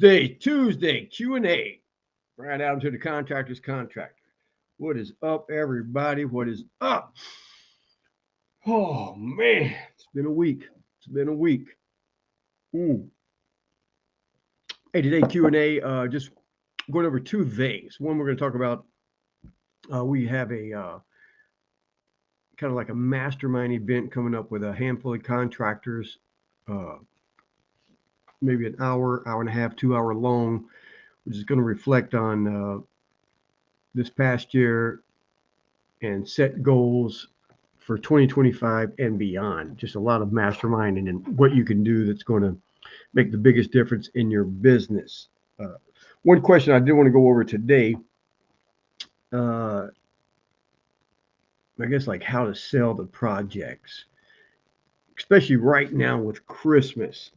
Tuesday Q&A. Right out to the contractor's contractor. What is up, everybody? What is up? Oh man, it's been a week. It's been a week. Mm. Hey, today Q&A. Just going over two things. One, we're going to talk about. We have a kind of like a mastermind event coming up with a handful of contractors. Uh, Maybe an hour and a half, 2 hour long, which is going to reflect on this past year and set goals for 2025 and beyond. Just a lot of masterminding and what you can do that's going to make the biggest difference in your business. One question I did want to go over today, I guess, like how to sell the projects, especially right now with Christmas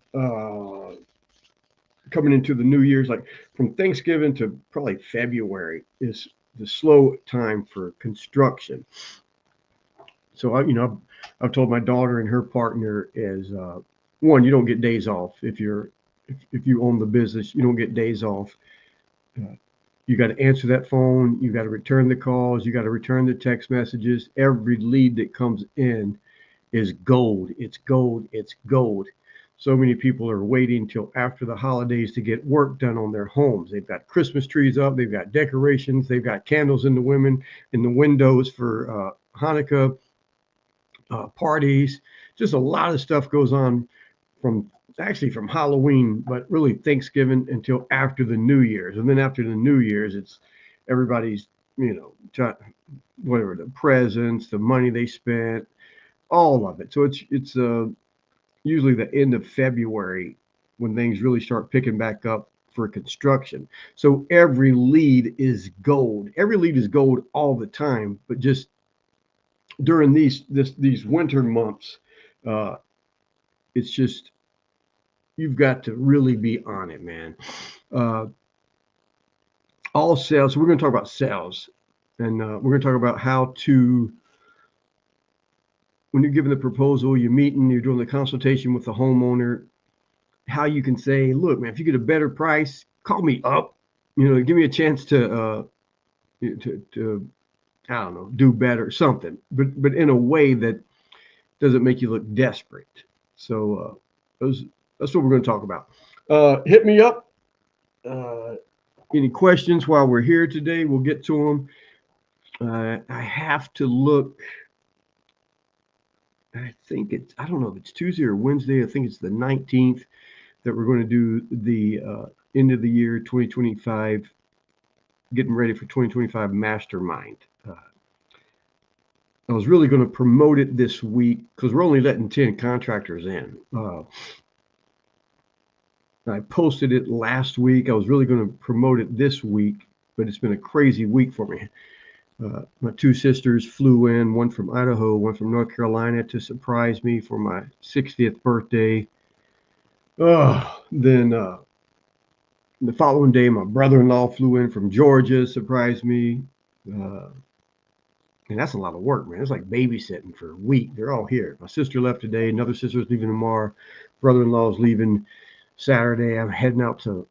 coming into the New Year's. Like from Thanksgiving to probably February is the slow time for construction. So I've told my daughter and her partner is one, you don't get days off if you own the business. You don't get days off. You got to answer that phone. You got to return the calls. You got to return the text messages. Every lead that comes in is gold. It's gold. It's gold. So many people are waiting till after the holidays to get work done on their homes. They've got Christmas trees up. They've got decorations. They've got candles in the windows for Hanukkah. Parties, just a lot of stuff goes on from Halloween, but really Thanksgiving until after the New Year's. And then after the New Year's, it's everybody's, whatever, the presents, the money they spent, all of it. So it's usually the end of February when things really start picking back up for construction. So every lead is gold. Every lead is gold all the time, but just during these winter months, it's just you've got to really be on it, man. All sales. So we're going to talk about sales, and we're going to talk about how to, when you're giving the proposal, you're meeting, you're doing the consultation with the homeowner, how you can say, look, man, if you get a better price, call me up. Give me a chance to I don't know, do better, something, but in a way that doesn't make you look desperate. So that's what we're going to talk about. Hit me up. Any questions while we're here today? We'll get to them. I have to look. I don't know if it's Tuesday or Wednesday. I think it's the 19th that we're going to do the end of the year 2025, getting ready for 2025 mastermind. I was really going to promote it this week because we're only letting 10 contractors in. I posted it last week. I was really going to promote it this week, but it's been a crazy week for me. My two sisters flew in, one from Idaho, one from North Carolina, to surprise me for my 60th birthday. Then the following day, my brother-in-law flew in from Georgia, surprised me. And that's a lot of work, man. It's like babysitting for a week. They're all here. My sister left today. Another sister's leaving tomorrow. Brother-in-law's leaving Saturday. I'm heading out to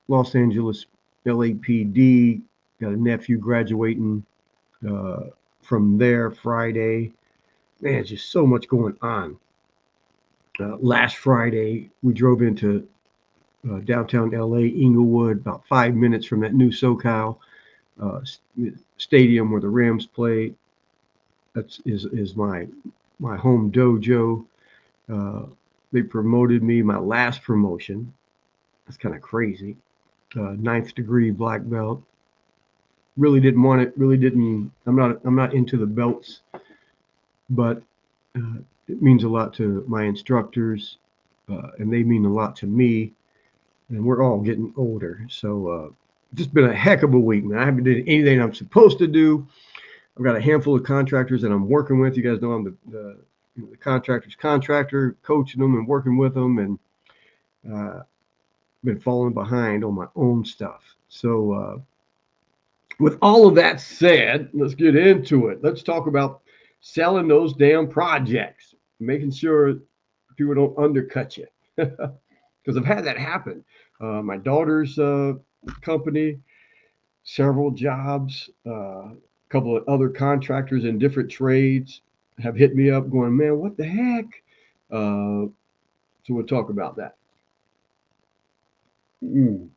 Los Angeles LAPD. Got a nephew graduating from there Friday. Man, it's just so much going on. Last Friday, we drove into downtown LA, Inglewood, about 5 minutes from that new SoCal stadium where the Rams play. That is my home dojo. They promoted me, my last promotion. That's kind of crazy. 9th degree black belt. Really didn't want it. Really didn't. I'm not into the belts, but it means a lot to my instructors, and they mean a lot to me. And we're all getting older, so just been a heck of a week, man. I haven't did anything I'm supposed to do. I've got a handful of contractors that I'm working with. You guys know I'm the contractor's contractor, coaching them and working with them, and been falling behind on my own stuff. So with all of that said, let's get into it. Let's talk about selling those damn projects, making sure people don't undercut you. Because I've had that happen. My daughter's company, several jobs, a couple of other contractors in different trades have hit me up going, man, what the heck? So we'll talk about that. Mm.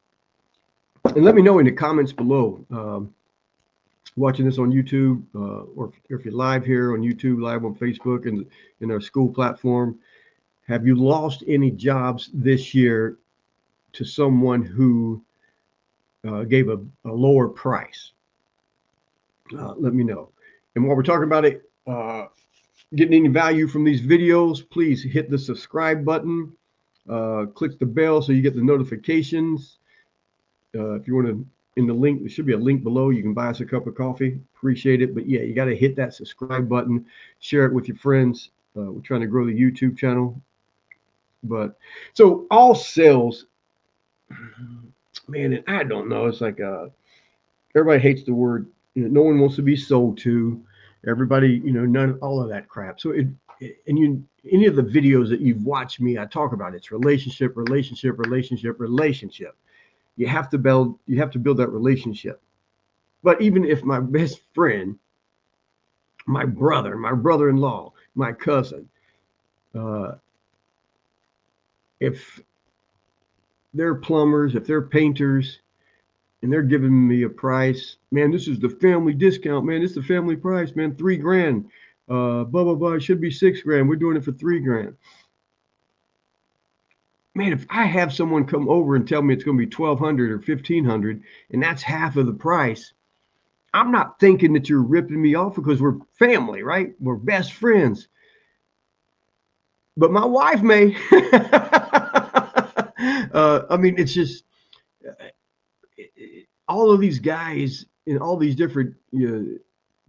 And let me know in the comments below, watching this on YouTube, or if you're live here on YouTube, live on Facebook, and in our school platform, have you lost any jobs this year to someone who gave a lower price? Let me know. And while we're talking about it, getting any value from these videos, please hit the subscribe button, click the bell so you get the notifications. If you want to, in the link, there should be a link below. You can buy us a cup of coffee. Appreciate it. But yeah, you got to hit that subscribe button, share it with your friends. We're trying to grow the YouTube channel. But so all sales, man, and I don't know. It's like everybody hates the word. No one wants to be sold to. Everybody, none, all of that crap. So any of the videos that you've watched me, I talk about it's relationship, relationship, relationship, relationship. You have to build that relationship. But even if my best friend, my brother, my brother-in-law, my cousin, if they're plumbers, if they're painters, and they're giving me a price, man, this is the family discount, man. This is the family price, man, $3,000. Blah, blah, blah. It should be $6,000. We're doing it for $3,000. Man, if I have someone come over and tell me it's going to be $1,200 or $1,500, and that's half of the price, I'm not thinking that you're ripping me off because we're family, right? We're best friends. But my wife may. I mean, it's just all of these guys in all these different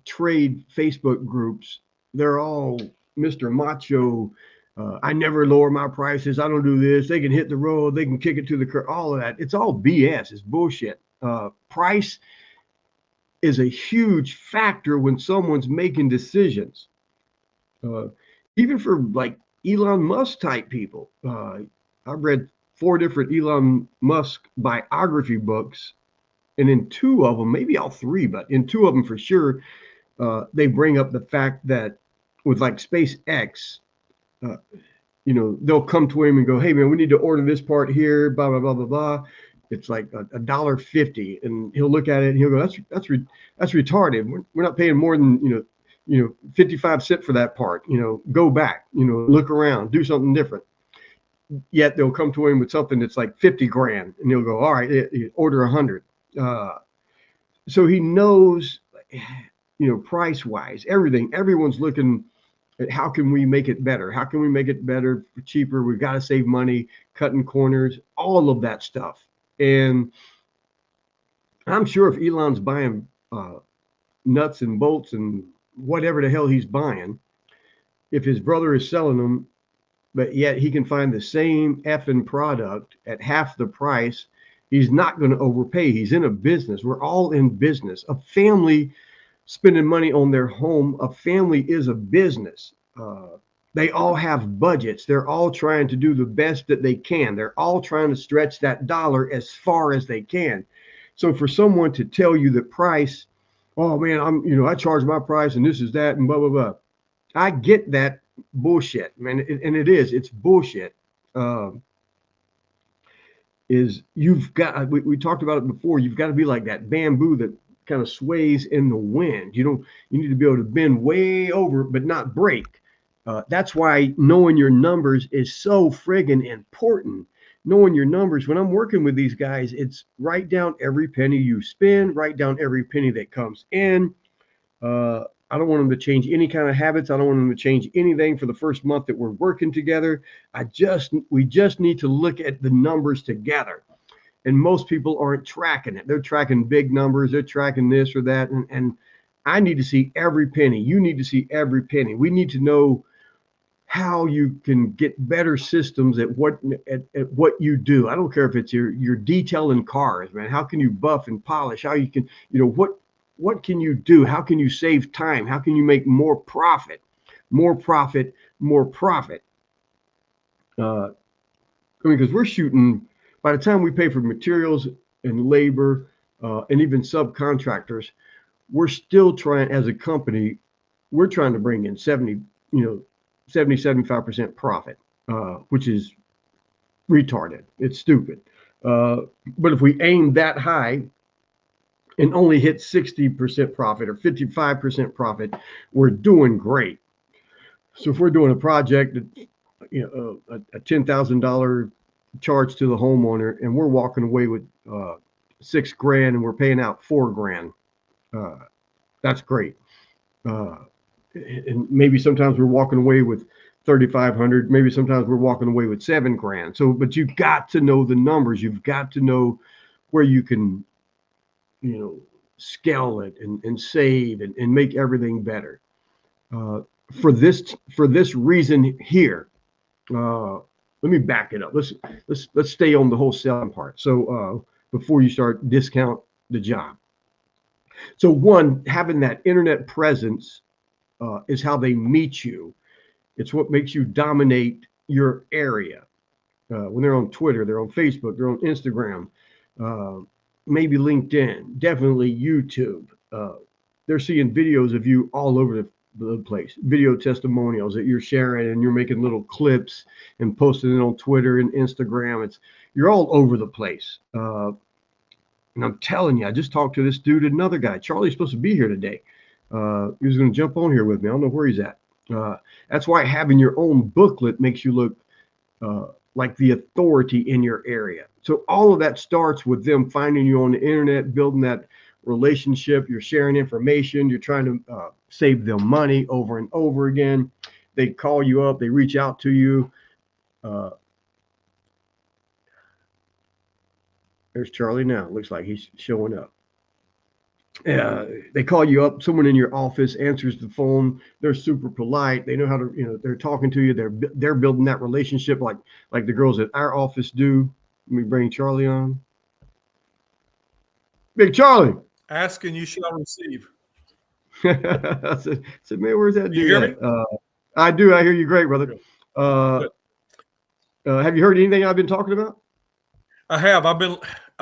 trade Facebook groups. They're all Mr. Macho. I never lower my prices. I don't do this. They can hit the road. They can kick it to the curb. All of that. It's all BS. It's bullshit. Price is a huge factor when someone's making decisions. Even for like Elon Musk type people. I've read 4 different Elon Musk biography books, and in 2 of them, maybe all 3, but in 2 of them for sure, they bring up the fact that with like SpaceX, they'll come to him and go, "Hey man, we need to order this part here, blah blah blah blah blah." It's like $1.50, and he'll look at it and he'll go, "That's retarded. We're not paying more than 55 cents for that part. Go back. Look around, do something different." Yet they'll come to him with something that's like 50 grand, and he'll go, "All right, order 100." So he knows, price wise, everything. Everyone's looking at how can we make it better? How can we make it better, cheaper? We've got to save money, cutting corners, all of that stuff. And I'm sure if Elon's buying nuts and bolts and whatever the hell he's buying, if his brother is selling them, but yet he can find the same effing product at half the price, he's not going to overpay. He's in a business. We're all in business. A family spending money on their home, a family is a business. They all have budgets. They're all trying to do the best that they can. They're all trying to stretch that dollar as far as they can. So for someone to tell you the price, oh man, I charge my price and this is that and blah, blah, blah. I get that bullshit, man. And it's bullshit. We talked about it before. You've got to be like that bamboo that kind of sways in the wind. You need to be able to bend way over, but not break. That's why knowing your numbers is so friggin' important. Knowing your numbers, when I'm working with these guys, it's write down every penny you spend, write down every penny that comes in. I don't want them to change any kind of habits. I don't want them to change anything for the first month that we're working together. We just need to look at the numbers together. And most people aren't tracking it. They're tracking big numbers. They're tracking this or that. And I need to see every penny. You need to see every penny. We need to know how you can get better systems at what you do. I don't care if it's your detailing cars, man. How can you buff and polish? How you can, what can you do? How can you save time? How can you make more profit? More profit, more profit. Because we're shooting by the time we pay for materials and labor and even subcontractors, we're still trying, as a company, we're trying to bring in 75% profit, which is retarded. It's stupid. But if we aim that high and only hit 60% profit or 55% profit, we're doing great. So if we're doing a project, a $10,000 charge to the homeowner, and we're walking away with $6,000 and we're paying out $4,000, that's great. And maybe sometimes we're walking away with 3,500. Maybe sometimes we're walking away with $7,000. So, but you've got to know the numbers. You've got to know where you can, scale it and save and make everything better. For this reason here, let me back it up. Let's stay on the whole selling part. So before you start discount the job. So one, having that internet presence is how they meet you. It's what makes you dominate your area. When they're on Twitter, they're on Facebook, they're on Instagram, maybe LinkedIn, definitely YouTube. They're seeing videos of you all over the place, video testimonials that you're sharing, and you're making little clips and posting it on Twitter and Instagram. You're all over the place. And I'm telling you, I just talked to this dude, another guy. Charlie's supposed to be here today. He was going to jump on here with me. I don't know where he's at. That's why having your own booklet makes you look like the authority in your area. So all of that starts with them finding you on the internet, building that relationship. You're sharing information. You're trying to save them money over and over again. They call you up. They reach out to you. There's Charlie now. Looks like he's showing up. They call you up. Someone in your office answers the phone. They're super polite. They know how to, they're talking to you. They're building that relationship like the girls at our office do. Let me bring Charlie on. Big Charlie. Ask and you shall receive. I said, man, where's that dude? You hear me? I do. I hear you great, brother. Have you heard anything I've been talking about? I have. I've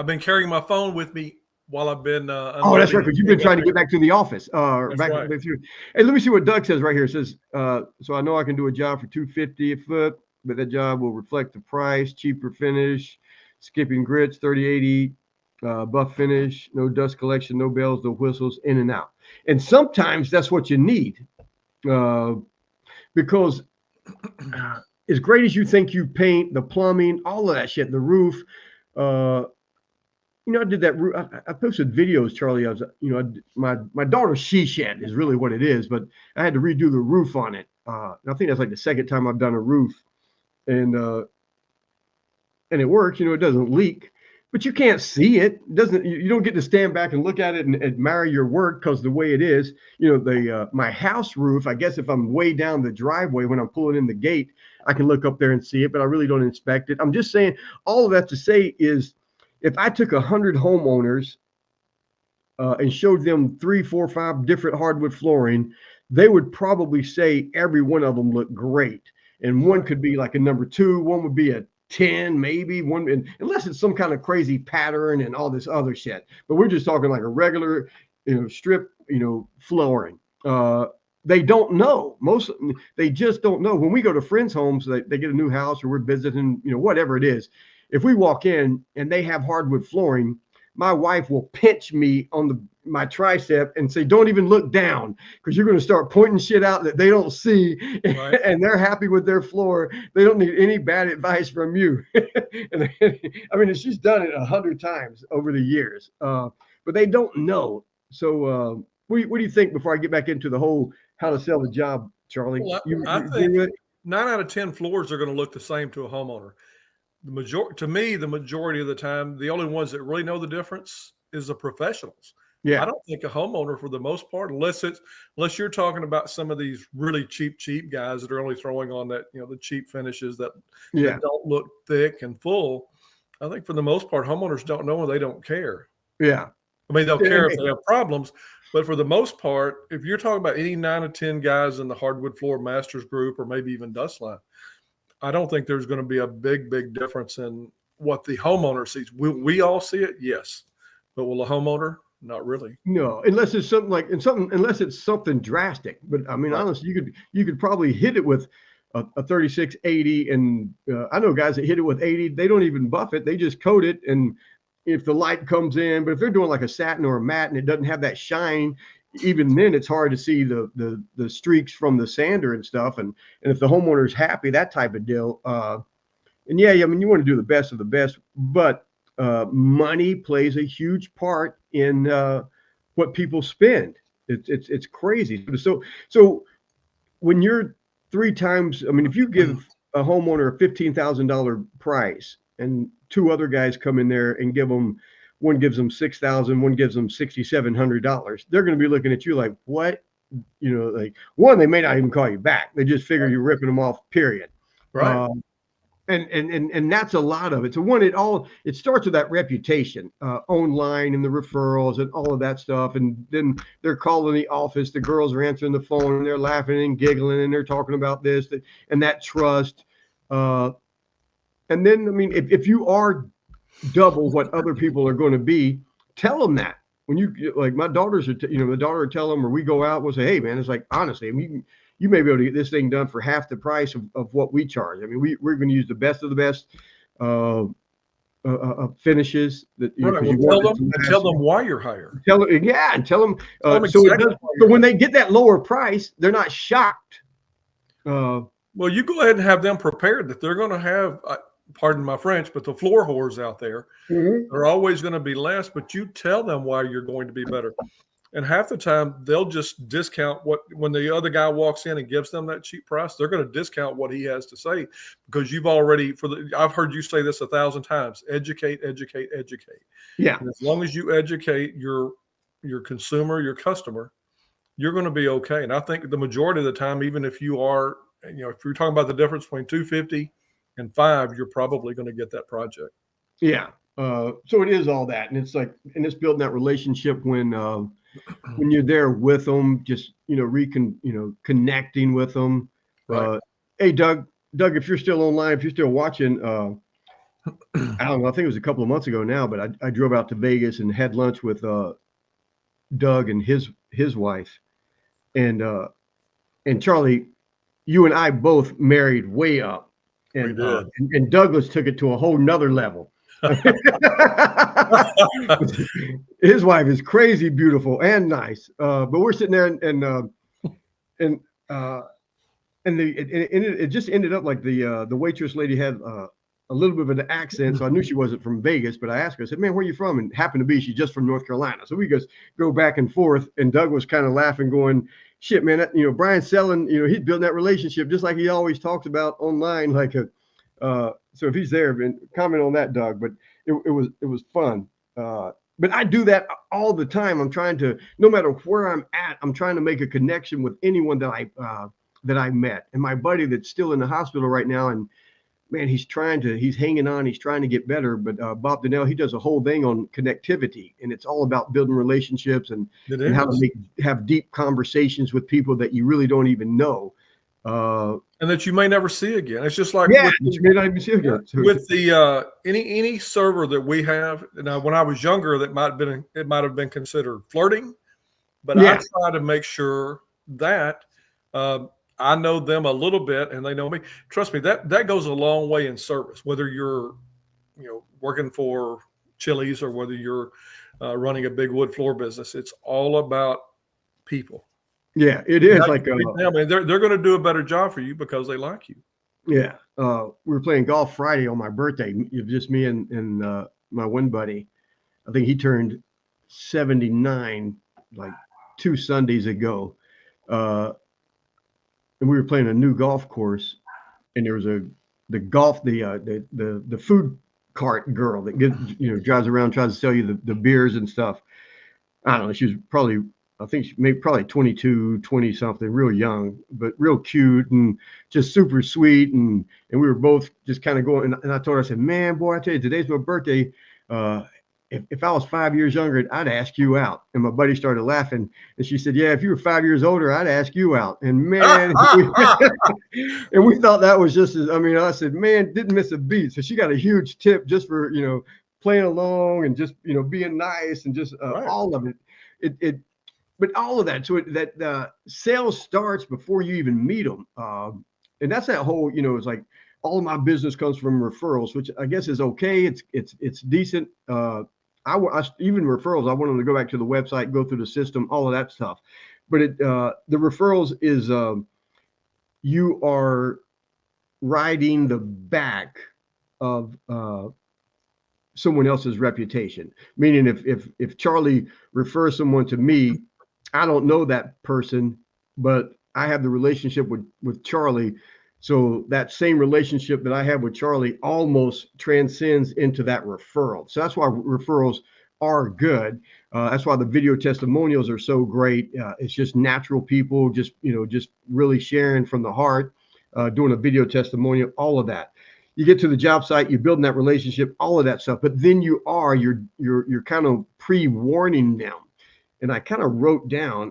been carrying my phone with me while I've been. Oh, that's right. Because you've been trying to get back to the office. Back through. Hey, let me see what Doug says right here. It says, so I know I can do a job for $250 a foot, but that job will reflect the price, cheaper finish, skipping grits, 3080, buff finish, no dust collection, no bells, no whistles, in and out. And sometimes that's what you need, because as great as you think you paint, the plumbing, all of that shit, the roof. I did that roof. I posted videos, Charlie. My daughter's she shed is really what it is, but I had to redo the roof on it. I think that's like the second time I've done a roof, and it works. It doesn't leak, but you can't see it. You don't get to stand back and look at it and admire your work because the way it is. My house roof. I guess if I'm way down the driveway when I'm pulling in the gate, I can look up there and see it, but I really don't inspect it. I'm just saying all of that to say is, if I took 100 homeowners and showed them 3, 4, 5 different hardwood flooring, they would probably say every one of them looked great. And one could be like a number 2, one would be a 10, maybe one, unless it's some kind of crazy pattern and all this other shit. But we're just talking like a regular, strip, flooring. They don't know. They just don't know. When we go to friends' homes, they get a new house or we're visiting, whatever it is. If we walk in and they have hardwood flooring, my wife will pinch me on my tricep and say, don't even look down, because you're going to start pointing shit out that they don't see. Right. And they're happy with their floor. They don't need any bad advice from you. And she's done it 100 times over the years, but they don't know. So what do you think before I get back into the whole how to sell the job, Charlie? Well, I think 9 out of 10 floors are going to look the same to a homeowner. The majority of the time, the only ones that really know the difference is the professionals. Yeah. I don't think a homeowner, for the most part, unless you're talking about some of these really cheap guys that are only throwing on that, the cheap finishes that don't look thick and full. I think for the most part, homeowners don't know and they don't care. Yeah. They'll care if they have problems, but for the most part, if you're talking about any 9 or 10 guys in the hardwood floor masters group or maybe even Dustline, I don't think there's going to be a big difference in what the homeowner sees. Will we all see it? Yes. But will a homeowner? Not really. No, unless it's unless it's something drastic. But I mean, Right. honestly, you could probably hit it with a 3680, and I know guys that hit it with 80. They don't even buff it; they just coat it. And if the light comes in, but if they're doing like a satin or a matte and it doesn't have that shine, even then it's hard to see the streaks from the sander and stuff. And if the homeowner's happy, that type of deal. And yeah, I mean, you want to do the best of the best, but money plays a huge part in what people spend. It's crazy. So when you're 3 times, I mean, if you give a homeowner a $15,000 price and 2 other guys come in there and one gives them $6,000, one gives them $6,700, they're going to be looking at you like, what? You know, like, one, they may not even call you back. They just figure you're ripping them off, period. Right. And that's a lot of it. So it starts with that reputation, online and the referrals and all of that stuff. And then they're calling the office. The girls are answering the phone and they're laughing and giggling and they're talking about this and that trust. And then, I mean, if you are double what other people are going to be, tell them that. When you, like, my daughters are, the daughter will tell them, or we go out, we'll say, hey man, it's like, honestly, I mean, you may be able to get this thing done for half the price of what we charge. I mean, we're going to use the best of the best finishes. That right. Well, tell them why you're higher. Tell them, and tell them. So when they get that lower price, they're not shocked. Well, you go ahead and have them prepared that they're going to have, pardon my French, but the floor whores out there are always going to be less. But you tell them why you're going to be better. And half the time they'll just discount when the other guy walks in and gives them that cheap price, they're going to discount what he has to say because you've already, I've heard you say this 1,000 times, educate. Yeah. And as long as you educate your consumer, your customer, you're going to be okay. And I think the majority of the time, even if you are, if you're talking about the difference between 250 and 5, you're probably going to get that project. Yeah. So it is all that. And it's like, and it's building that relationship when you're there with them, just, connecting with them. Right. Hey, Doug, if you're still online, if you're still watching, I don't know, I think it was a couple of months ago now, but I drove out to Vegas and had lunch with Doug and his wife. And Charlie, you and I both married way up. And, and Douglas took it to a whole nother level. His wife is crazy beautiful and nice, but we're sitting there and it just ended up like the waitress lady had a little bit of an accent, so I knew she wasn't from Vegas. But I asked her, I said, "Man, where are you from?" And happened to be she's just from North Carolina. So we just go back and forth, and Doug was kind of laughing, going, "Shit, man, Brian Selling, he's building that relationship just like he always talks about online, like a." So if he's there, comment on that, Doug. But it was fun. But I do that all the time. I'm trying to, no matter where I'm at, I'm trying to make a connection with anyone that I met. And my buddy that's still in the hospital right now, and man, he's hanging on. He's trying to get better. But Bob Donnell, he does a whole thing on connectivity, and it's all about building relationships and how to have deep conversations with people that you really don't even know. And that you may never see again. It's just like you may not even see again. With the any server that we have. Now, when I was younger, it might have been considered flirting, but I try to make sure that I know them a little bit and they know me. Trust me, that goes a long way in service. Whether you're working for Chili's or whether you're running a big wood floor business, it's all about people. Yeah, it is like I mean, they're going to do a better job for you because they like you. Yeah, we were playing golf Friday on my birthday. Just me and my one buddy. I think he turned 79 like 2 Sundays ago, and we were playing a new golf course. And there was the food cart girl that drives around, tries to sell you the beers and stuff. I don't know. She was probably. I think she maybe probably 22, 20 something, real young, but real cute and just super sweet. And we were both just kind of going. And I told her, I said, "Man, boy, I tell you, today's my birthday. if I was 5 years younger, I'd ask you out. And my buddy started laughing. And she said, yeah, if you were 5 years older, I'd ask you out. And man, and we thought that was just as, I mean, I said, man, didn't miss a beat. So she got a huge tip just for, playing along and just, being nice and just Right. all of it. But all of that, so that sales starts before you even meet them. And that's that whole, it's like all of my business comes from referrals, which I guess is okay. It's decent. I even referrals, I want them to go back to the website, go through the system, all of that stuff. But the referrals is you are riding the back of someone else's reputation. Meaning if Charlie refers someone to me, I don't know that person, but I have the relationship with Charlie. So that same relationship that I have with Charlie almost transcends into that referral. So that's why referrals are good. That's why the video testimonials are so great. It's just natural people, just really sharing from the heart, doing a video testimonial, all of that. You get to the job site, you're building that relationship, all of that stuff. But then you're kind of pre-warning them. And I kind of wrote down.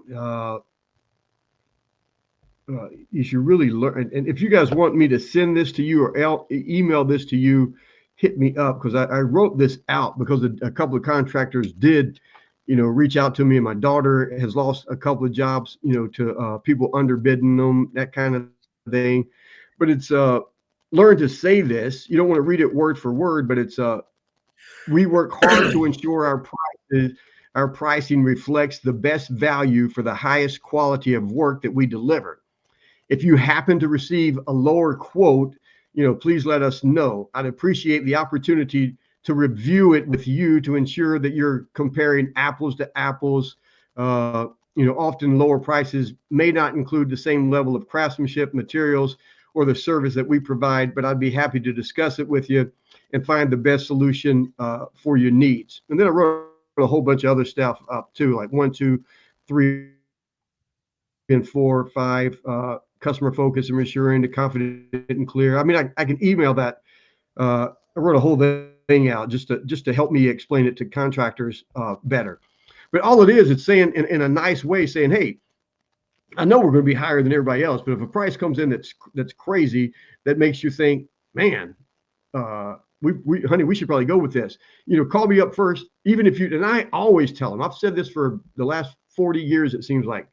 You should really learn. And if you guys want me to send this to you or email this to you, hit me up, because I wrote this out because a couple of contractors did, reach out to me, and my daughter has lost a couple of jobs, to people underbidding them, that kind of thing. But it's learn to say this. You don't want to read it word for word, but it's we work hard to ensure our pricing reflects the best value for the highest quality of work that we deliver. If you happen to receive a lower quote, please let us know. I'd appreciate the opportunity to review it with you to ensure that you're comparing apples to apples. Often lower prices may not include the same level of craftsmanship, materials, or the service that we provide, but I'd be happy to discuss it with you and find the best solution for your needs. And then I wrote a whole bunch of other stuff up too, like 1, 2, 3, and 4, 5. Customer focus and reassuring, the confident and clear. I mean, I can email that. I wrote a whole thing out just to help me explain it to contractors better. But all it is, it's saying in a nice way, saying, hey, I know we're going to be higher than everybody else, but if a price comes in that's crazy, that makes you think, man, honey, we should probably go with this. Call me up first, even if and I always tell them, I've said this for the last 40 years, it seems like,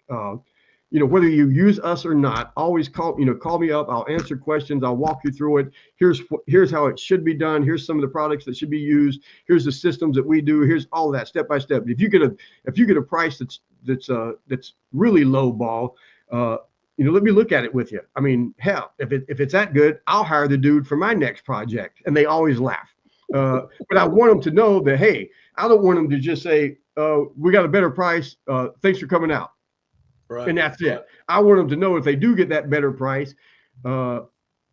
whether you use us or not, always call me up. I'll answer questions. I'll walk you through it. Here's how it should be done. Here's some of the products that should be used. Here's the systems that we do. Here's all of that step by step. If you get a price that's really low ball, let me look at it with you. I mean, hell, if it's that good, I'll hire the dude for my next project. And they always laugh. But I want them to know that, hey, I don't want them to just say, we got a better price. Thanks for coming out. Right. And that's it. I want them to know if they do get that better price, they're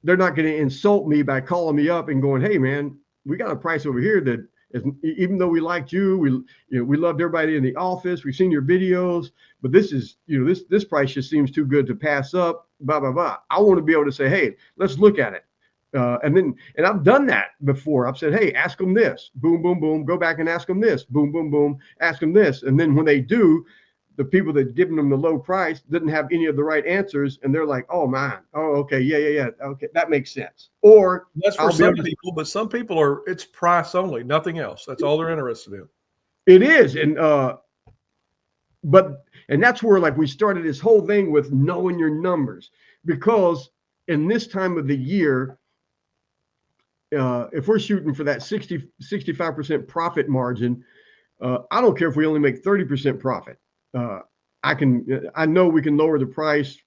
not going to insult me by calling me up and going, hey, man, we got a price over here that is, even though we liked you, we loved everybody in the office. We've seen your videos, but this is, this price just seems too good to pass up, blah, blah, blah. I want to be able to say, hey, let's look at it. And I've done that before. I've said, hey, ask them this, boom, boom, boom, go back and ask them this, boom, boom, boom, ask them this. And then when they do, the people that given them the low price didn't have any of the right answers, and they're like, "Oh man, oh okay, yeah, okay, that makes sense." Or that's for some people, but some people it's price only, nothing else. That's all they're interested in. It is, and that's where like we started this whole thing with knowing your numbers, because in this time of the year, if we're shooting for that 65% profit margin, I don't care if we only make 30% profit. I know we can lower the price,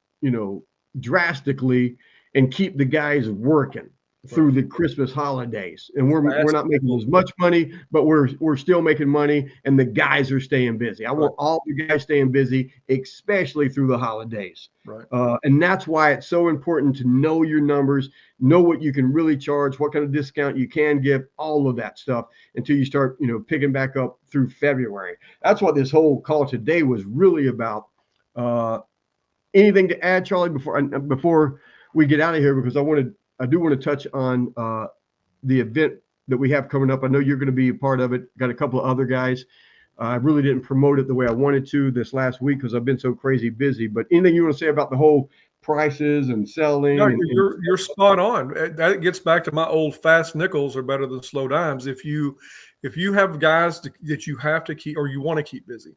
drastically and keep the guys working through the Christmas holidays. And we're not making as much money, but we're still making money, and the guys are staying busy. I want all the guys staying busy, especially through the holidays. Right. And that's why it's so important to know your numbers, know what you can really charge, what kind of discount you can give, all of that stuff until you start, picking back up through February. That's what this whole call today was really about. Anything to add, Charlie, before we get out of here? Because I do want to touch on the event that we have coming up. I know you're going to be a part of it. Got a couple of other guys. I really didn't promote it the way I wanted to this last week because I've been so crazy busy. But anything you want to say about the whole prices and selling? No, you're spot on. That gets back to my old fast nickels are better than slow dimes. If you have guys that you have to keep or you want to keep busy,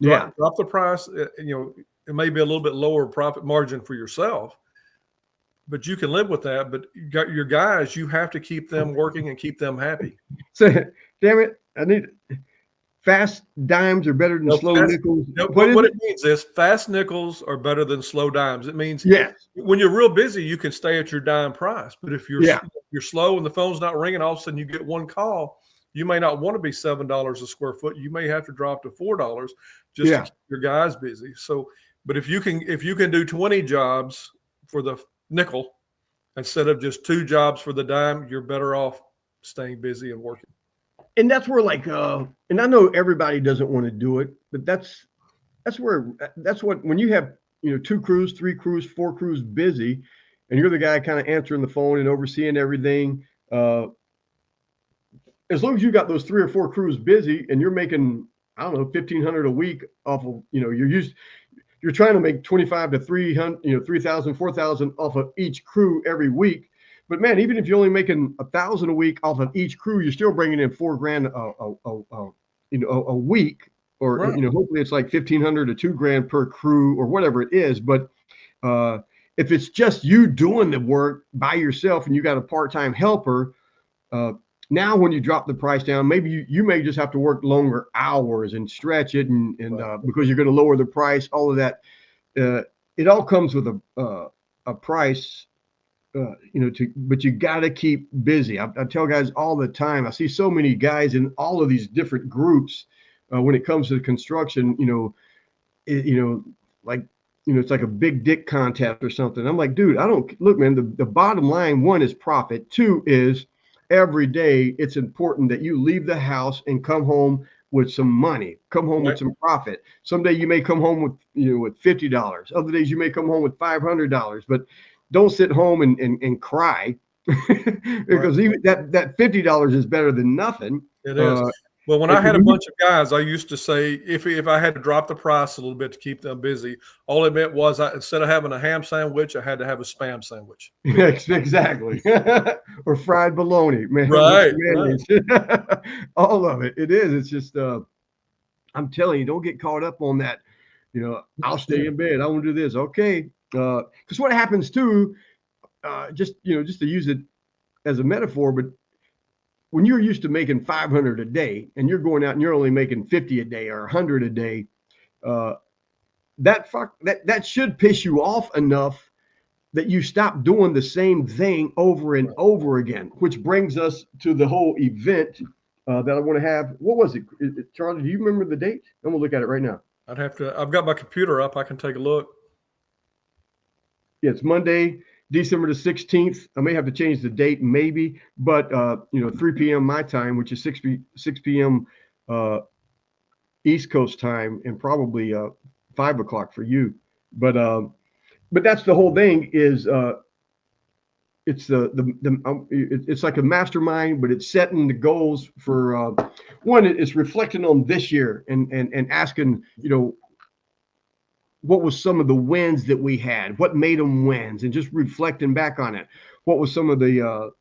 drop the price. It may be a little bit lower profit margin for yourself, but you can live with that. But you got your guys, you have to keep them working and keep them happy. So, damn it, I need fast dimes are better than slow nickels. What it means is fast nickels are better than slow dimes. It means when you're real busy, you can stay at your dime price. But if you're slow and the phone's not ringing, all of a sudden you get one call, you may not want to be $7 a square foot. You may have to drop to $4 just to keep your guys busy. So, but if you can do 20 jobs for the nickel instead of just 2 jobs for the dime, you're better off staying busy and working. And that's where and I know everybody doesn't want to do it, but that's what, when you have, 2 crews, 3 crews, 4 crews busy, and you're the guy kind of answering the phone and overseeing everything. As long as you got those 3 or 4 crews busy and you're making, I don't know, $1,500 a week off of, you're trying to make 25 to 300, 3,000, 4,000 off of each crew every week. But man, even if you're only making 1,000 a week off of each crew, you're still bringing in $4,000 a week, or hopefully it's like 1,500 to $2,000 per crew or whatever it is. But if it's just you doing the work by yourself and you got a part-time helper, now when you drop the price down, maybe you may just have to work longer hours and stretch it, and because you're going to lower the price, all of that. It all comes with a price. But you got to keep busy. I tell guys all the time, I see so many guys in all of these different groups when it comes to construction, it's like a big dick contest or something. I'm like, dude, look, man, the bottom line, 1 is profit. 2 is every day it's important that you leave the house and come home with some money, come home with some profit. Someday you may come home with, with $50. Other days you may come home with $500, but don't sit home and cry because even that $50 is better than nothing. It is. Well, when I had a bunch of guys, I used to say if I had to drop the price a little bit to keep them busy, all it meant was instead of having a ham sandwich, I had to have a Spam sandwich. Exactly. Or fried bologna, man. Right. All of it. It is. It's just, I'm telling you, don't get caught up on that. I'll stay in bed. I want to do this. Okay. Because what happens too, just to use it as a metaphor, but when you're used to making 500 a day and you're going out and you're only making 50 a day or 100 a day, that should piss you off enough that you stop doing the same thing over and over again, which brings us to the whole event that I want to have. What was it? Charlie, do you remember the date? I'm gonna look at it right now. I've got my computer up. I can take a look. Yeah, it's Monday, December the 16th. I may have to change the date, maybe, but 3 p.m. my time, which is 6 p.m. East Coast time, and probably 5 o'clock for you. But that's the whole thing. Is it's it's like a mastermind, but it's setting the goals for one. It's reflecting on this year and asking, what was some of the wins that we had? What made them wins? And just reflecting back on it. What was some of the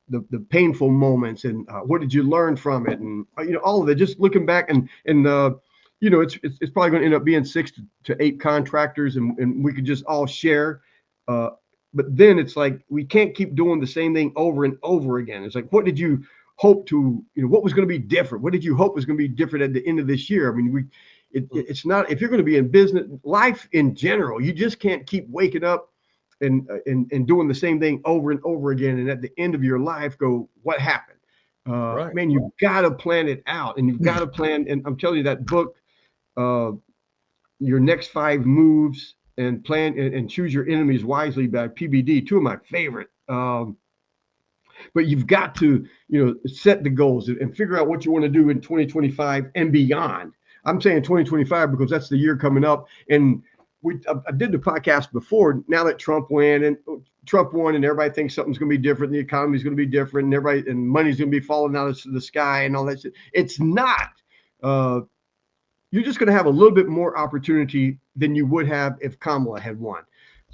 painful moments, and what did you learn from it? And all of it. Just looking back and it's probably going to end up being 6 to 8 contractors, and we could just all share. But then it's like we can't keep doing the same thing over and over again. It's like, what did you hope to? What was going to be different? What did you hope was going to be different at the end of this year? I mean, it's not, if you're going to be in business, life in general, you just can't keep waking up and doing the same thing over and over again. And at the end of your life, go, what happened? Man, you've got to plan it out, and you've got to plan. And I'm telling you, that book, Your Next 5 Moves and Plan and Choose Your Enemies Wisely by PBD, 2 of my favorite. But you've got to, set the goals and figure out what you want to do in 2025 and beyond. I'm saying 2025 because that's the year coming up. And I did the podcast before. Now that Trump won and everybody thinks something's going to be different, the economy's going to be different, and money's going to be falling out of the sky and all that shit. It's not. You're just going to have a little bit more opportunity than you would have if Kamala had won.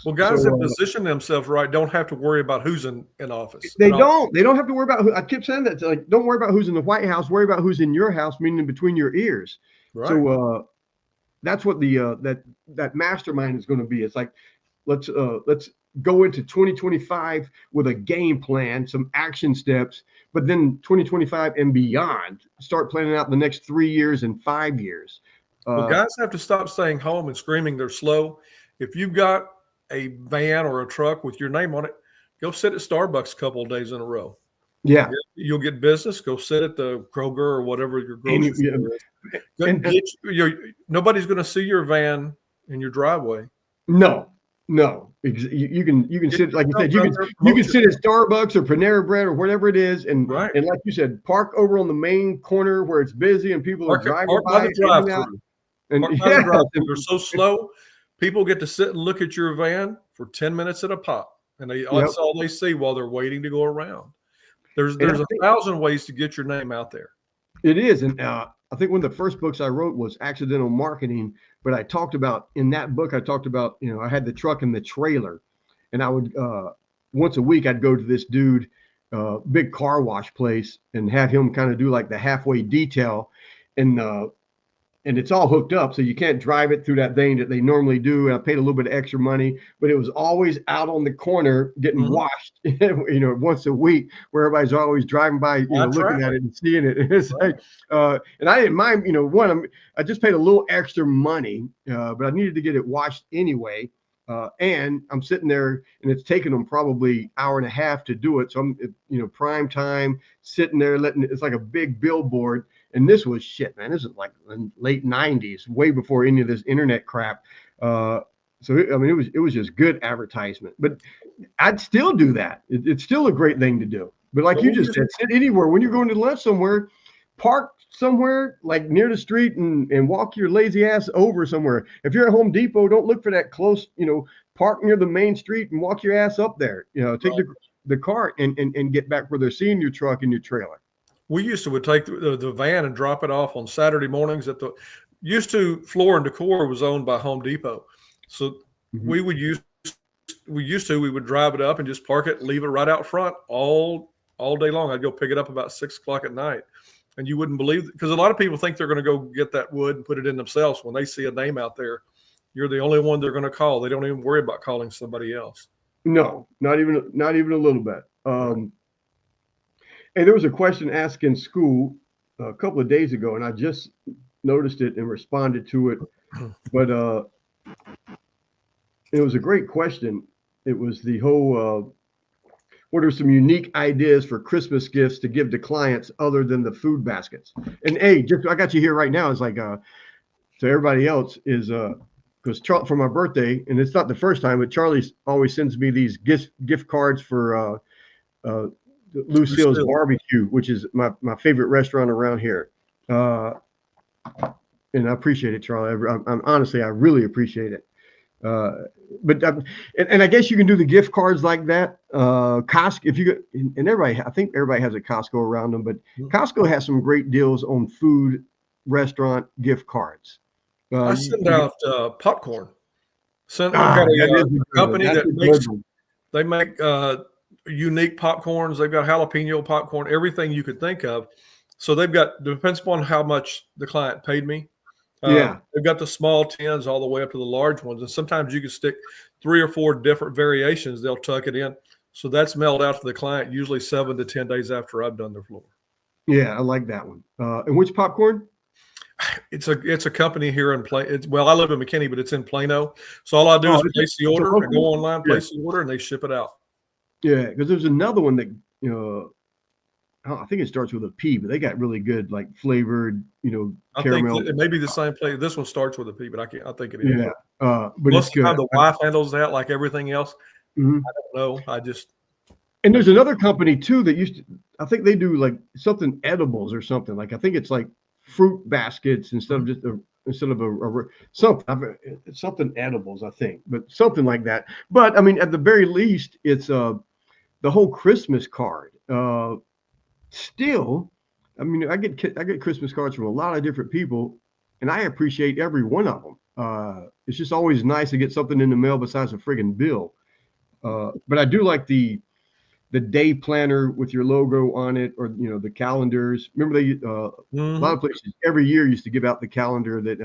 Well, guys that position themselves right don't have to worry about who's in office. They don't have to worry about who. I keep saying that. Like, don't worry about who's in the White House. Worry about who's in your house, meaning between your ears. Right. So that's what the that mastermind is going to be. It's like, let's go into 2025 with a game plan, some action steps, but then 2025 and beyond, start planning out the next 3 years and 5 years. Well, guys have to stop staying home and screaming they're slow. If you've got a van or a truck with your name on it, go sit at Starbucks a couple of days in a row. Yeah. You'll get business. Go sit at the Kroger or whatever your grocery store is. Nobody's going to see your van in your driveway. No. You can sit, like you said, you can sit at Starbucks or Panera Bread or whatever it is, and and like you said, park over on the main corner where it's busy and people are driving by. They're so slow. People get to sit and look at your van for 10 minutes at a pop, and that's all they see while they're waiting to go around. There's 1,000 ways to get your name out there. It is, and I think one of the first books I wrote was Accidental Marketing. But I talked about in that book, I had the truck and the trailer, and I would once a week I'd go to this dude, big car wash place, and have him kind of do like the halfway detail, and it's all hooked up, so you can't drive it through that thing that they normally do. And I paid a little bit of extra money, but it was always out on the corner getting washed, once a week, where everybody's always driving by, looking at it and seeing it. And it's like, and I didn't mind, I just paid a little extra money, but I needed to get it washed anyway. And I'm sitting there, and it's taken them probably hour and a half to do it. So I'm, prime time, sitting there, it's like a big billboard. And this was shit, man. This is like in late 90s, way before any of this internet crap. It was just good advertisement. But I'd still do that. It's still a great thing to do. But like you just said, sit anywhere. When you're going to lunch somewhere, park somewhere like near the street and walk your lazy ass over somewhere. If you're at Home Depot, don't look for that close, park near the main street and walk your ass up there. Take the cart and get back where they're seeing your truck and your trailer. We would take the van and drop it off on Saturday mornings Floor and Decor was owned by Home Depot. So we would drive it up and just park it, leave it right out front all day long. I'd go pick it up about 6 o'clock at night. And you wouldn't believe it, because a lot of people think they're going to go get that wood and put it in themselves. When they see a name out there, you're the only one they're going to call. They don't even worry about calling somebody else. No, not even a little bit. Hey, there was a question asked in school a couple of days ago, and I just noticed it and responded to it. But it was a great question. It was the whole, what are some unique ideas for Christmas gifts to give to clients other than the food baskets? And hey, I got you here right now. It's like, so everybody else is, because for my birthday, and it's not the first time, but Charlie always sends me these gift cards for Lucille's Barbecue, which is my favorite restaurant around here. And I appreciate it, Charlie. I'm honestly, I really appreciate it. But I guess you can do the gift cards like that. Costco, if you and everybody, I think everybody has a Costco around them, but Costco has some great deals on food, restaurant gift cards. I send out popcorn. I've got a company that make unique popcorns. They've got jalapeno popcorn, everything you could think of. So depends upon how much the client paid me. They've got the small tins all the way up to the large ones. And sometimes you can stick 3 or 4 different variations. They'll tuck it in. So that's mailed out to the client usually 7 to 10 days after I've done their floor. Yeah, I like that one. And which popcorn? It's a company here in Plano. I live in McKinney, but it's in Plano. So all I do is place the order and go online, place the order, and they ship it out. Yeah, because there's another one that I think it starts with a P, but they got really good, like flavored, caramel. I think it may be the same place. This one starts with a P, but I think it is. Yeah, but it's good. How the wife handles that, like everything else, I don't know. And there's another company too that I think they do like something edibles or something. Like I think it's like fruit baskets instead of just instead of something edibles, I think, but something like that. But I mean, at the very least, it's the whole Christmas card. Still, I mean, I get Christmas cards from a lot of different people, and I appreciate every one of them. It's just always nice to get something in the mail besides a friggin' bill. But I do like the day planner with your logo on it, or the calendars. Remember they a lot of places every year used to give out the calendar that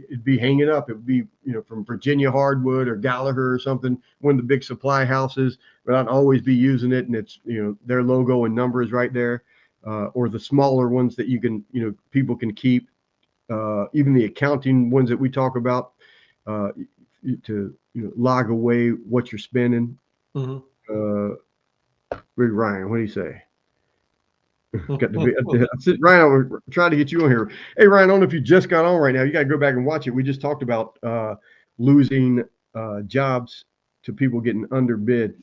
it'd be hanging up. It would be from Virginia Hardwood or Gallagher or something, one of the big supply houses. But I'd always be using it, and it's their logo and numbers right there, or the smaller ones that you can people can keep. Even the accounting ones that we talk about to log away what you're spending. Big Ryan, what do you say? Got to be Ryan. I'm trying to get you on here. Hey Ryan, I don't know if you just got on right now. You got to go back and watch it. We just talked about losing jobs to people getting underbid.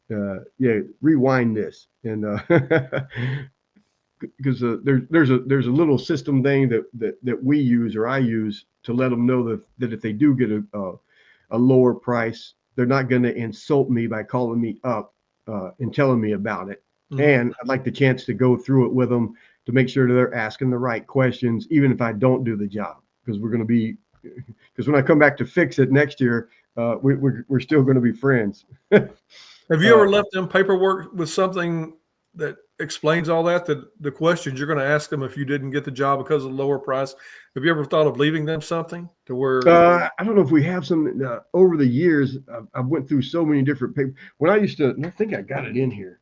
Yeah, rewind this, and because there's a little system thing that we use, or I use, to let them know that if they do get a lower price, they're not going to insult me by calling me up and telling me about it. And I'd like the chance to go through it with them to make sure that they're asking the right questions, even if I don't do the job, because when I come back to fix it next year, we're still going to be friends. Have you ever left them paperwork with something that explains all that the questions you're going to ask them if you didn't get the job because of the lower price? Have you ever thought of leaving them something to where? I don't know if we have some over the years. I went through so many different papers. When I used to, I think I got it in here.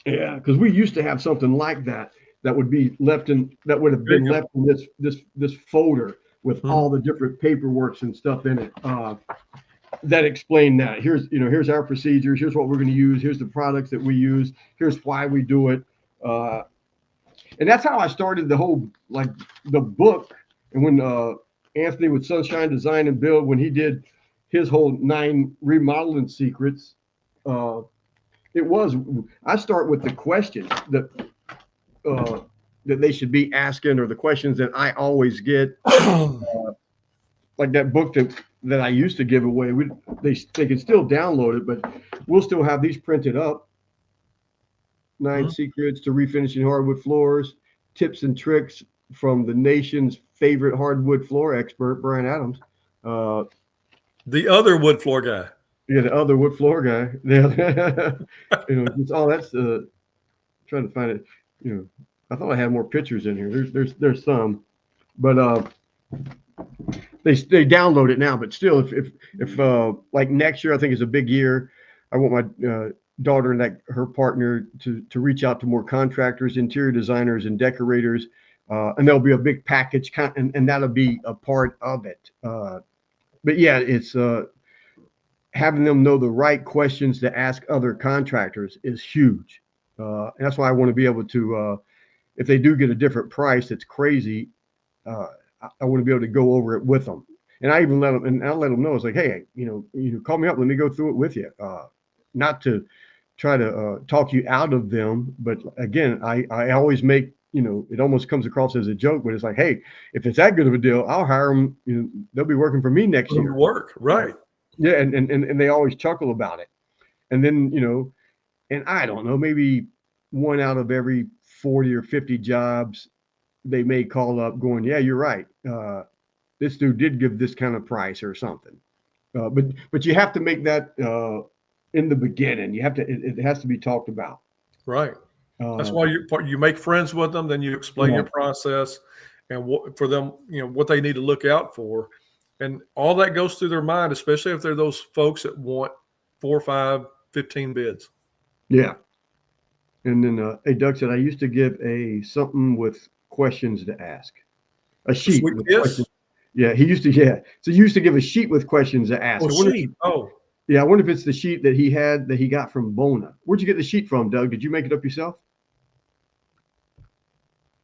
Yeah, because we used to have something like that would be left that would have been left in this folder with all the different paperworks and stuff in it that explain that. Here's our procedures. Here's what we're going to use. Here's the products that we use. Here's why we do it. And that's how I started the whole, like, the book. And when Anthony with Sunshine Design and Build, when he did his whole 9 remodeling secrets, I start with the questions that they should be asking, or the questions that I always get. Like that book that I used to give away, they can still download it, but we'll still have these printed up. 9 secrets to refinishing hardwood floors, tips and tricks from the nation's favorite hardwood floor expert, Brian Adams. The other wood floor guy. Yeah, the other wood floor guy. Yeah. It's all that's trying to find it. I thought I had more pictures in here. There's some, but they download it now. But still, if like next year, I think is a big year. I want my daughter and her partner to reach out to more contractors, interior designers, and decorators, and there'll be a big package, and that'll be a part of it. But yeah, it's having them know the right questions to ask other contractors is huge. And that's why I want to be able to, if they do get a different price that's crazy, I want to be able to go over it with them. And I even let them know, it's like, hey, call me up, let me go through it with you. Not to try to talk you out of them, but again, I always make, it almost comes across as a joke, but it's like, hey, if it's that good of a deal, I'll hire them. They'll be working for me next year. Work, right? Yeah, and they always chuckle about it. And then, and I don't know, maybe 1 out of every 40 or 50 jobs, they may call up going, yeah, you're right. This dude did give this kind of price or something. But you have to make that in the beginning. You have to. It has to be talked about. Right. That's why you make friends with them. Then you explain your process and for them, what they need to look out for. And all that goes through their mind, especially if they're those folks that want 4, 5, 15 bids. Yeah. And then, hey, Doug said, I used to give something with questions to ask. A sheet with questions. Yeah, he used to. Yeah, so he used to give a sheet with questions to ask. Yeah, I wonder if it's the sheet that he got from Bona. Where'd you get the sheet from, Doug? Did you make it up yourself?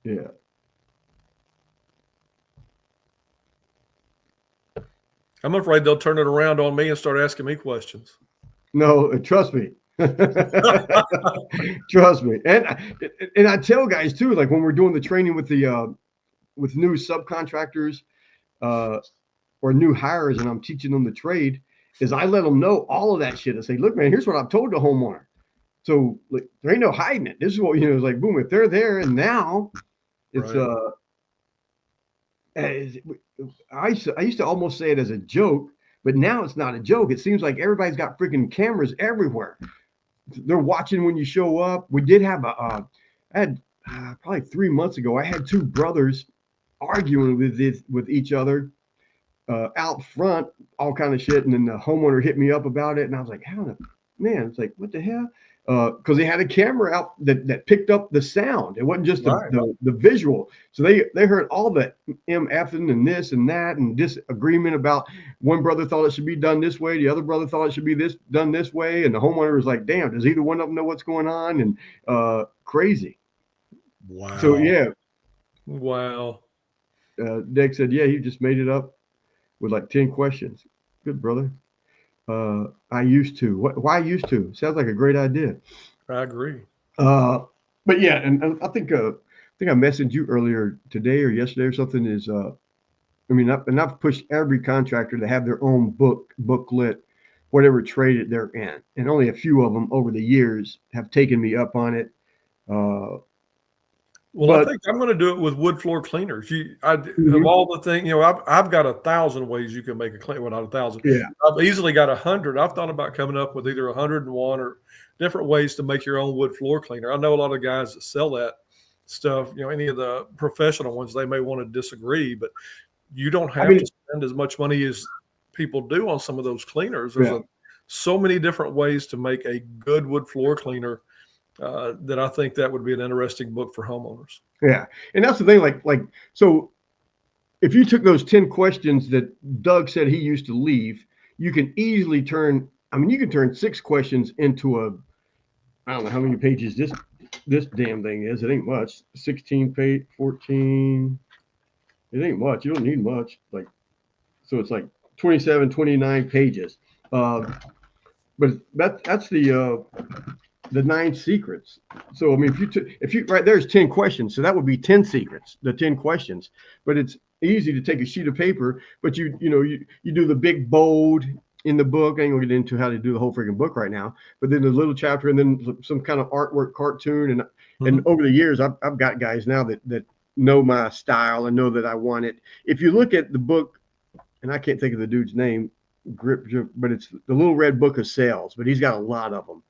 Yeah. I'm afraid they'll turn it around on me and start asking me questions. No, trust me. Trust me. And I tell guys too, like when we're doing the training with the with new subcontractors or new hires, and I'm teaching them the trade, is I let them know all of that shit. I say, look, man, here's what I've told the homeowner. So like, there ain't no hiding it. This is what, it's like, boom, if they're there, and now it's I used to almost say it as a joke, but now it's not a joke. It seems like everybody's got freaking cameras everywhere. They're watching when you show up. We did have I had probably 3 months ago, I had two brothers arguing with each other out front, all kind of shit. And then the homeowner hit me up about it. And I was like, how the man? It's like, what the hell? Because they had a camera out that picked up the sound. It wasn't just the visual. So they heard all the MFing and this and that and disagreement about one brother thought it should be done this way. The other brother thought it should be done this way. And the homeowner was like, damn, does either one of them know what's going on? And crazy. Wow. So, yeah. Wow. Dick said, yeah, he just made it up with like 10 questions. Good, brother. I used to. Why used to? Sounds like a great idea. I agree. But yeah, and I think I messaged you earlier today or yesterday or something. Is I've pushed every contractor to have their own booklet, whatever trade they're in, and only a few of them over the years have taken me up on it. I think I'm going to do it with wood floor cleaners. Of all the things, I've got 1,000 ways you can make a clean. Well, not 1,000. Yeah, I've easily got 100. I've thought about coming up with either 101 or different ways to make your own wood floor cleaner. I know a lot of guys that sell that stuff. Any of the professional ones, they may want to disagree, but you don't have to spend as much money as people do on some of those cleaners. There's so many different ways to make a good wood floor cleaner. That I think that would be an interesting book for homeowners. Yeah. And that's the thing, like, so if you took those 10 questions that Doug said he used to leave, you can easily turn 6 questions into I don't know how many pages this damn thing is. It ain't much. 16 page, 14. It ain't much. You don't need much. So it's like 27, 29 pages. But that's the 9 secrets. So, if you right there's 10 questions. So that would be 10 secrets, the 10 questions. But it's easy to take a sheet of paper, but you do the big bold in the book. I ain't gonna get into how to do the whole freaking book right now, but then the little chapter and then some kind of artwork cartoon. And over the years, I've got guys now that know my style and know that I want it. If you look at the book, and I can't think of the dude's name, but it's the Little Red Book of Sales, but he's got a lot of them.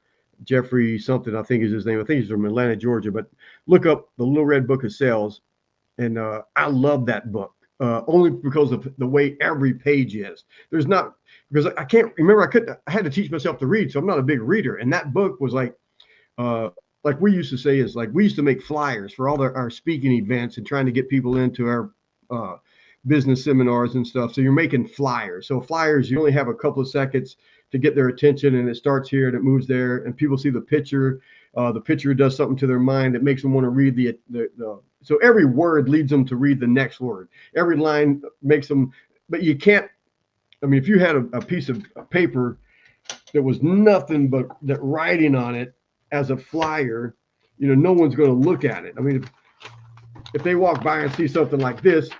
Jeffrey something, I think is his name. I think he's from Atlanta, Georgia. But look up the Little Red Book of Sales, and I love that book only because of the way every page is. There's not because I can't remember. I had to teach myself to read, so I'm not a big reader. And that book was like we used to say is like we used to make flyers for all our speaking events and trying to get people into our business seminars and stuff. So you're making flyers. So flyers, you only have a couple of seconds to get their attention, and it starts here and it moves there, and people see the picture. The picture does something to their mind that makes them want to read the so every word leads them to read the next word. Every line makes them, but you can't. If you had a piece of paper that was nothing but that writing on it as a flyer, no one's going to look at it. If they walk by and see something like this,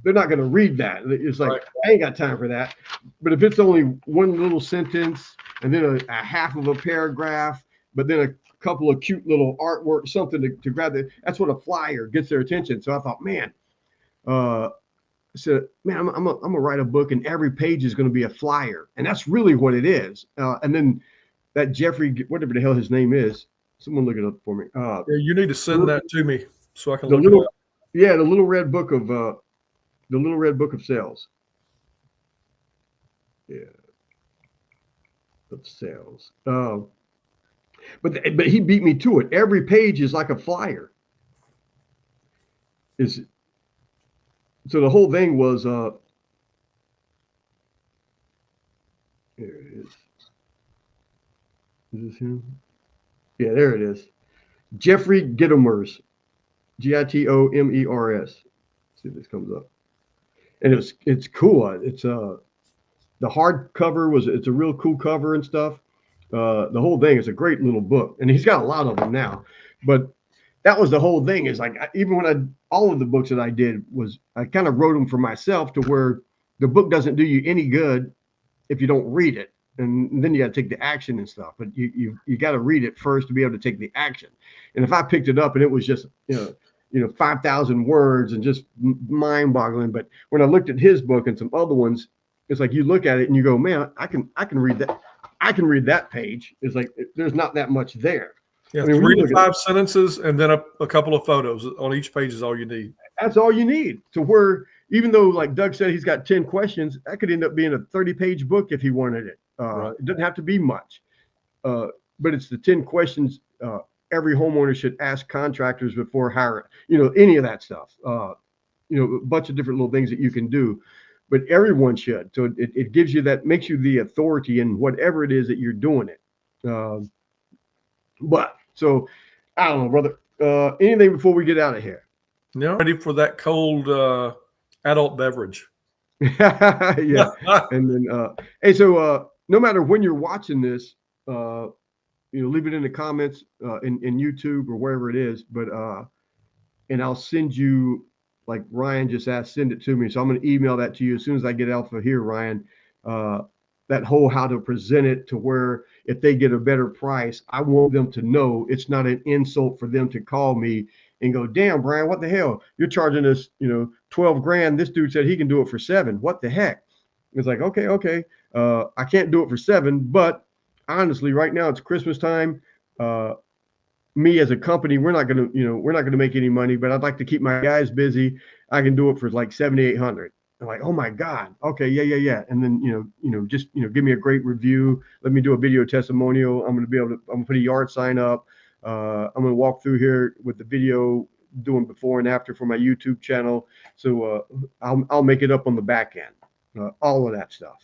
they're not going to read that. It's like, right. I ain't got time for that. But if it's only one little sentence and then a half of a paragraph, but then a couple of cute little artwork, something to grab that's what a flyer gets their attention. So I thought, man, I'm gonna write a book and every page is going to be a flyer. And that's really what it is. And then that Jeffrey, whatever the hell his name is, someone look it up for me. You need to send that to me so I can look it up. Yeah, the Little Red Book of Sales. Yeah, of sales. But he beat me to it. Every page is like a flyer. So the whole thing was here it is. Is this him? Yeah, there it is. Jeffrey Gittomers. Gitomers. See if this comes up. And it's cool. It's the hard cover it's a real cool cover and stuff. The whole thing is a great little book, and he's got a lot of them now. But that was the whole thing. Is like even when all of the books that I did was I kind of wrote them for myself to where the book doesn't do you any good if you don't read it, and then you got to take the action and stuff. But you got to read it first to be able to take the action. And if I picked it up and it was just 5,000 words and just mind-boggling, but when I looked at his book and some other ones, it's like you look at it and you go, man, I can read that. I can read that page. It's like there's not that much there. Yeah, 3 to 5 sentences and then a couple of photos on each page is all you need. That's all you need. To where even though, like Doug said, he's got 10 questions, that could end up being a 30-page book if he wanted it. Right. It doesn't have to be much, but it's the 10 questions every homeowner should ask contractors before hiring. Any of that stuff. A bunch of different little things that you can do. But everyone should. So it gives you makes you the authority in whatever it is that you're doing it. But so I don't know, brother. Anything before we get out of here? No, ready for that cold adult beverage. Yeah. And then hey, so no matter when you're watching this, leave it in the comments in YouTube or wherever it is. But and I'll send you. Like Ryan just asked, send it to me. So I'm going to email that to you as soon as I get off of here, Ryan. That whole how to present it to where if they get a better price, I want them to know it's not an insult for them to call me and go, damn, Brian, what the hell? You're charging us, 12 grand. This dude said he can do it for 7. What the heck? It's like, okay. I can't do it for 7, but honestly, right now it's Christmas time. Me as a company, we're not gonna make any money, but I'd like to keep my guys busy. I can do it for like 7,800. I'm like, oh my God, okay, yeah. And then just give me a great review. Let me do a video testimonial. I'm gonna put a yard sign up. I'm gonna walk through here with the video doing before and after for my YouTube channel. So I'll make it up on the back end. All of that stuff.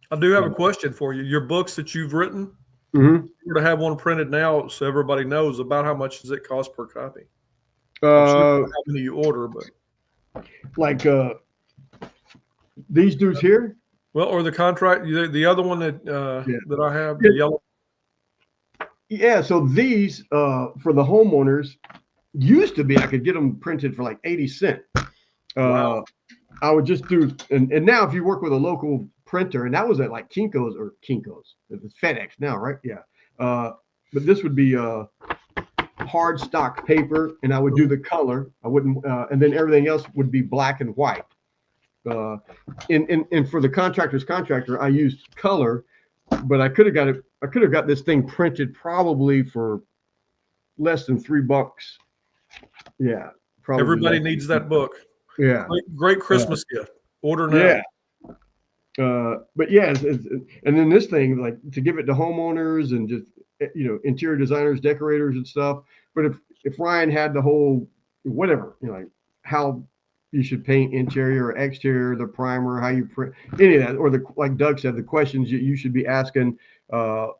I do have a question for you. Your books that you've written. Mm-hmm. We're to have one printed now, so everybody knows about how much does it cost per copy. Sure how many you order, but like these dudes here. Well, or the contract, the other one that that I have, the yellow. Yeah, so these for the homeowners used to be I could get them printed for like 80 cents. Wow. I would just do, and now if you work with a local printer, and that was at like Kinko's, it's FedEx now, right? Yeah. But this would be hard stock paper, and I would do the color. I wouldn't, and then everything else would be black and white. And for the contractor, I used color, but I could have got this thing printed probably for less than $3. Yeah. Probably everybody needs that book. Yeah. Great Christmas gift. Order now. Yeah. But yeah, and then this thing, like to give it to homeowners and just, interior designers, decorators and stuff. But if Ryan had the whole, whatever, like how you should paint interior or exterior, the primer, how you print, any of that, or like Doug said, the questions you should be asking, and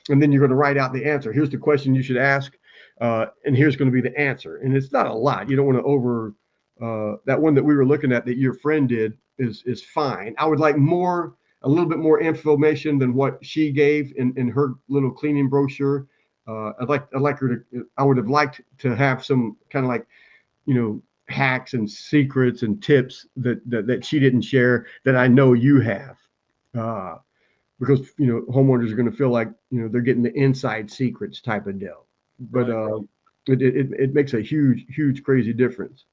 then you're going to write out the answer. Here's the question you should ask, and here's going to be the answer. And it's not a lot. You don't want to that one that we were looking at that your friend did is fine. I would like a little bit more information than what she gave in her little cleaning brochure. I would have liked to have some kind of like, hacks and secrets and tips that she didn't share that I know you have. Because, homeowners are going to feel like, they're getting the inside secrets type of deal. But it makes a huge, huge, crazy difference.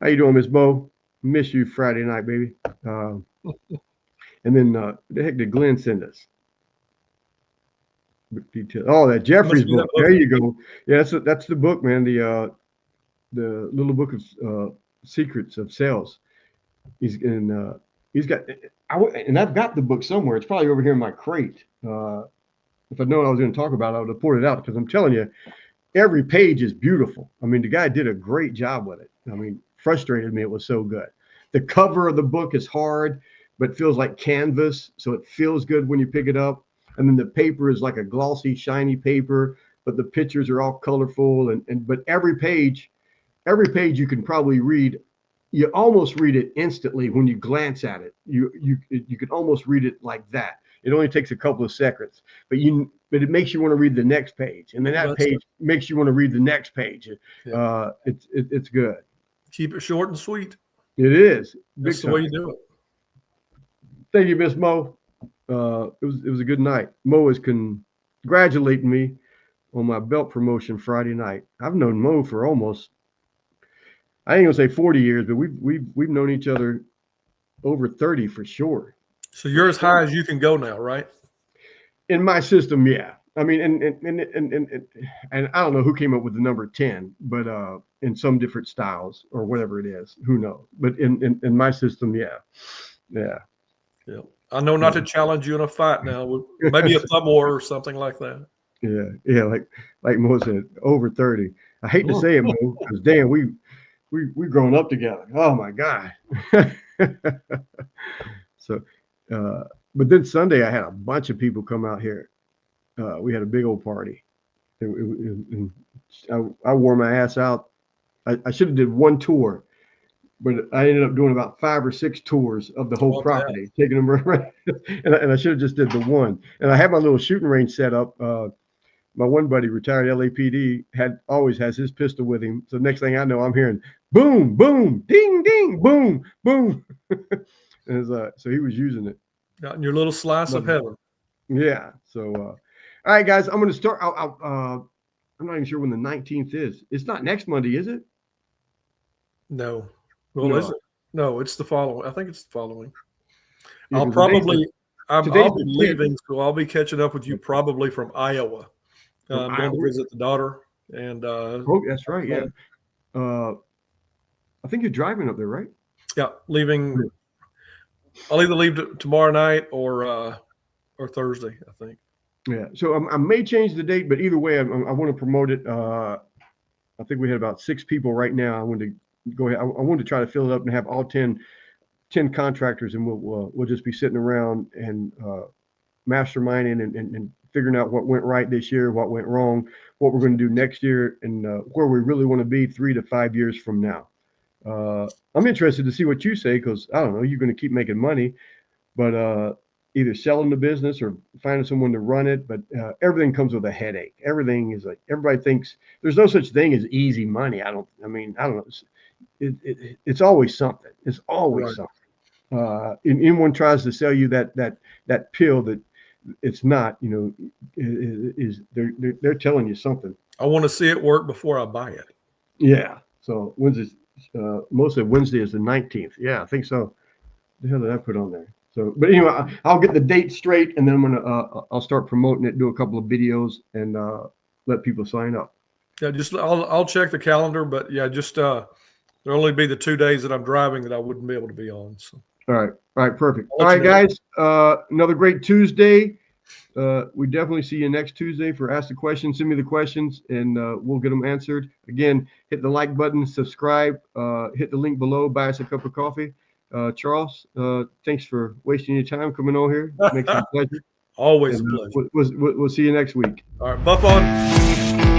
How you doing, Miss Bo? Miss you Friday night, baby. And then the heck did Glenn send us? Oh, that Jeffrey's book. There you go. Yeah, that's the book, man. The little book of secrets of sales. He's got, and I've got the book somewhere. It's probably over here in my crate. If I'd known I was going to talk about it, I would have poured it out because I'm telling you, every page is beautiful. I mean, the guy did a great job with it. I mean, frustrated me. It was so good. The cover of the book is hard, but feels like canvas. So it feels good when you pick it up. And then the paper is like a glossy, shiny paper, but the pictures are all colorful. But every page you can probably read. You almost read it instantly when you glance at it. You can almost read it like that. it only takes a couple of seconds, but it makes you want to read the next page, and then that page makes you want to read the next page. Yeah. It's good. Keep it short and sweet. It is. That's the way you do it. Thank you, Miss Mo. It was a good night. Mo is congratulating me on my belt promotion Friday night. I've known Mo for almost, I ain't gonna say 40 years, but we've known each other over 30 for sure. So you're as high as you can go now, right? In my system, yeah. I mean, and I don't know who came up with the number 10, but in some different styles or whatever it is, who knows? But in my system, yeah. I know not to challenge you in a fight now. Maybe a thumb war or something like that. Yeah. Like Mo said, over 30. I hate to say it, Mo, because damn, we grown up together. Oh my God. So, but then Sunday I had a bunch of people come out here. We had a big old party. I wore my ass out. I should have did one tour, but I ended up doing about 5 or 6 tours of the whole property, taking them around. and I should have just did the one. And I had my little shooting range set up. My one buddy, retired LAPD, always has his pistol with him. So next thing I know, I'm hearing boom, boom, ding, ding, boom, boom. And so he was using it. Got in your little slice of heaven. Yeah. So, all right, guys, I'm going to start. I'm not even sure when the 19th is. It's not next Monday, is it? No. Well, is it? No, it's the following. I think it's the following. Yeah, I'll be leaving, so I'll be catching up with you probably from Iowa. I'm going to visit the daughter. And oh, that's right. Yeah. I think you're driving up there, right? Yeah, leaving. I'll either leave tomorrow night or Thursday, I think. Yeah. So I may change the date, but either way, I want to promote it. I think we had about 6 people right now. I wanted to go ahead. I wanted to try to fill it up and have all 10 contractors, and we'll just be sitting around and masterminding and figuring out what went right this year, what went wrong, what we're going to do next year, and where we really want to be 3 to 5 years from now. I'm interested to see what you say, because I don't know, you're going to keep making money, but either selling the business or finding someone to run it. But everything comes with a headache. Everything is like, everybody thinks there's no such thing as easy money. I don't know. It's always something. It's always something. Anyone tries to sell you that pill that it's not, they're telling you something. I want to see it work before I buy it. Yeah. So Wednesday, mostly Wednesday is the 19th. Yeah, I think so. The hell did I put on there? So, but anyway, I'll get the date straight, and then I'll start promoting it, do a couple of videos, and let people sign up. Yeah, I'll check the calendar, but yeah, there'll only be the 2 days that I'm driving that I wouldn't be able to be on. So. All right, perfect. All right, guys, another great Tuesday. We definitely see you next Tuesday for Ask the Questions. Send me the questions, and we'll get them answered. Again, hit the like button, subscribe, hit the link below, buy us a cup of coffee. Charles, thanks for wasting your time coming over here. It makes me a pleasure. Always a pleasure. We'll see you next week. All right, buff on.